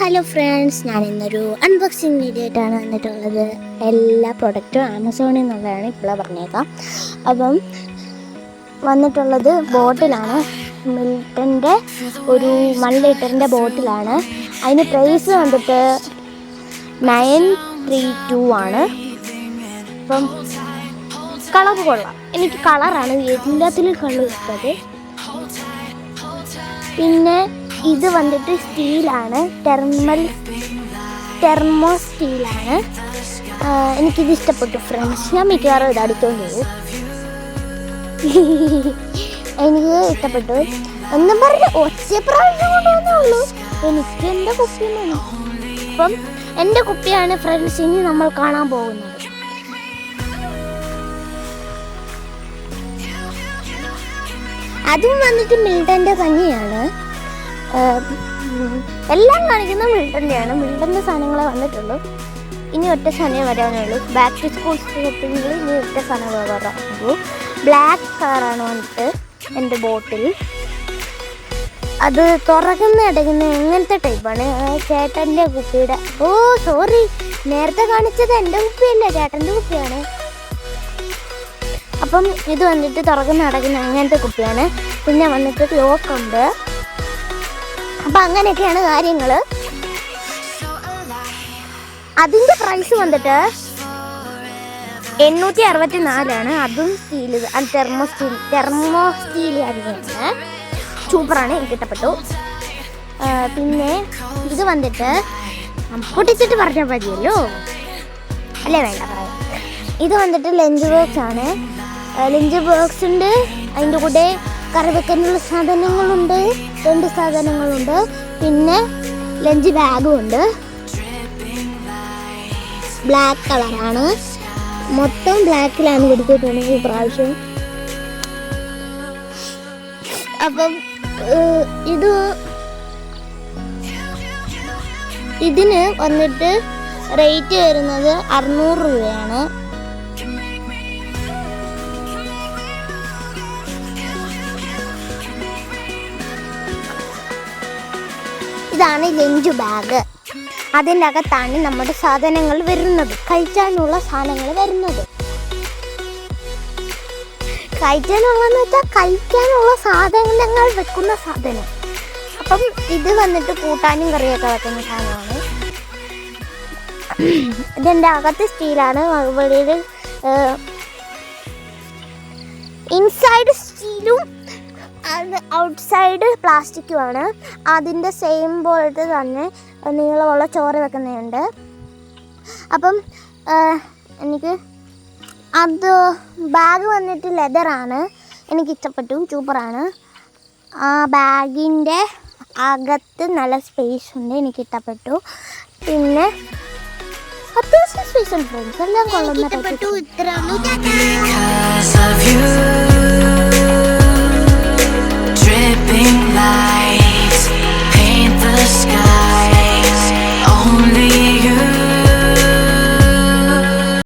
Hello friends, ഞാൻ ഇന്നൊരു unboxing video ആയിട്ടാണ് വന്നിട്ടുള്ളത്. എല്ലാ പ്രൊഡക്റ്റും ആമസോണിൽ നിന്നുള്ളതാണ്, ഇപ്പോഴാണ് പറഞ്ഞേക്കാം. അപ്പം വന്നിട്ടുള്ളത് ബോട്ടിലാണ്, മിൽട്ടൻ്റെ ഒരു 1 ലിറ്ററിൻ്റെ ബോട്ടിലാണ്. അതിന് പ്രൈസ് വന്നിട്ട് 932 ആണ്. അപ്പം കളർ കൊള്ളാം, എനിക്ക് കളറാണ് എല്ലാത്തിലും കളർ ഇഷ്ടത്. പിന്നെ ഇത് വന്നിട്ട് സ്റ്റീലാണ്, തെർമോ സ്റ്റീലാണ്. എനിക്കിത് ഇഷ്ടപ്പെട്ടു ഫ്രണ്ട്സ്. ഞാൻ മിക്കവാറും ഇത് അടിച്ചുകൊണ്ട് പോകും. എനിക്ക് ഇഷ്ടപ്പെട്ടു എന്നും പറഞ്ഞ് ഒറ്റ പ്രാവശ്യം കൊണ്ടുവന്നുള്ളൂ. എനിക്ക് എൻ്റെ കുപ്പി വേണം. അപ്പം എൻ്റെ കുപ്പിയാണ് ഫ്രണ്ട്സ് ഇനി നമ്മൾ കാണാൻ പോകുന്നത്. അതും വന്നിട്ട് മിൽട്ടൻ്റെ തന്നെയാണ്. എല്ലാം കാണിക്കുന്നത് മിൽട്ടൻ്റെയാണ്. മിൽട്ടൻ്റെ സാധനങ്ങളെ വന്നിട്ടുള്ളൂ. ഇനി ഒറ്റ സാധനം വരാനുള്ളൂ. ബാക്ക് ടു സ്കൂൾ ഷോപ്പിങ്ങിൽ ഇനി ഒറ്റ സാധനങ്ങൾ വരാനുള്ളൂ. ബ്ലാക്ക് കളറാണ് വന്നിട്ട് എൻ്റെ ബോട്ടിൽ. അത് തുറക്കുന്ന അടങ്ങുന്ന എങ്ങനത്തെ ടൈപ്പാണ്. ചേട്ടൻ്റെ കുപ്പിയുടെ സോറി, നേരത്തെ കാണിച്ചത് എൻ്റെ കുപ്പിയല്ല, ചേട്ടൻ്റെ കുപ്പിയാണ്. അപ്പം ഇത് വന്നിട്ട് തുറക്കുന്ന അടങ്ങുന്ന അങ്ങനത്തെ കുപ്പിയാണ്. പിന്നെ വന്നിട്ട് ലോക്കുണ്ട്. അപ്പം അങ്ങനെയൊക്കെയാണ് കാര്യങ്ങൾ. അതിൻ്റെ പ്രൈസ് വന്നിട്ട് 864 അതും സ്റ്റീൽ, തെർമോ സ്റ്റീൽ അതിനാണ്. സൂപ്പറാണ്, എനിക്ക് ഇഷ്ടപ്പെട്ടു. പിന്നെ ഇത് വന്നിട്ട് പൊട്ടിച്ചിട്ട് പറഞ്ഞാൽ മതിയല്ലോ, അല്ലേ? വേണ്ട പറയാം. ഇത് വന്നിട്ട് ലഞ്ച് ബോക്സ് ആണ്. ലഞ്ച് ബോക്സ് ഉണ്ട്, അതിൻ്റെ കൂടെ കറി വെക്കാനുള്ള സാധനങ്ങളുണ്ട്, 2 സാധനങ്ങളുണ്ട്. പിന്നെ ലഞ്ച് ബാഗും ഉണ്ട്. ബ്ലാക്ക് കളറാണ്, മൊത്തം ബ്ലാക്കിലാണ് കൊടുത്തിട്ടുള്ളത് ഈ പ്രാവശ്യം. അപ്പം ഇതിന് വന്നിട്ട് റേറ്റ് വരുന്നത് 600 രൂപയാണ്. ഇതാണ് ലഞ്ച് ബാഗ്. അതിൻ്റെ അകത്താണ് നമ്മുടെ സാധനങ്ങൾ വരുന്നത്, കഴിക്കാനുള്ള സാധനങ്ങൾ വരുന്നത്. കഴിക്കാനുള്ളതെന്ന് വെച്ചാൽ കഴിക്കാനുള്ള സാധനങ്ങൾ വെക്കുന്ന സാധനം. അപ്പം ഇത് വന്നിട്ട് കൂട്ടാനും കറിയൊക്കെ വെക്കുന്ന സാധനമാണ്. ഇതിൻ്റെ അകത്ത് സ്റ്റീലാണ്, വെളിയിൽ ഇൻസൈഡ് സ്റ്റീലും ഔട്ട്സൈഡ് പ്ലാസ്റ്റിക്കുമാണ്. അതിൻ്റെ സെയിം പോലത്തെ തന്നെ നീളമുള്ള ചോറ് വെക്കുന്നുണ്ട്. അപ്പം എനിക്ക് അത് ബാഗ് വന്നിട്ട് ലെതറാണ്, എനിക്കിഷ്ടപ്പെട്ടു, സൂപ്പറാണ്. ആ ബാഗിൻ്റെ അകത്ത് നല്ല സ്പേസ് ഉണ്ട്, എനിക്കിഷ്ടപ്പെട്ടു. പിന്നെ അത്യാവശ്യം സ്പേസ് ഉണ്ട് ഫ്രണ്ട്സ്, എല്ലാം കൊള്ളുന്ന. ഇഷ്ടപ്പെട്ടു. ഇത്ര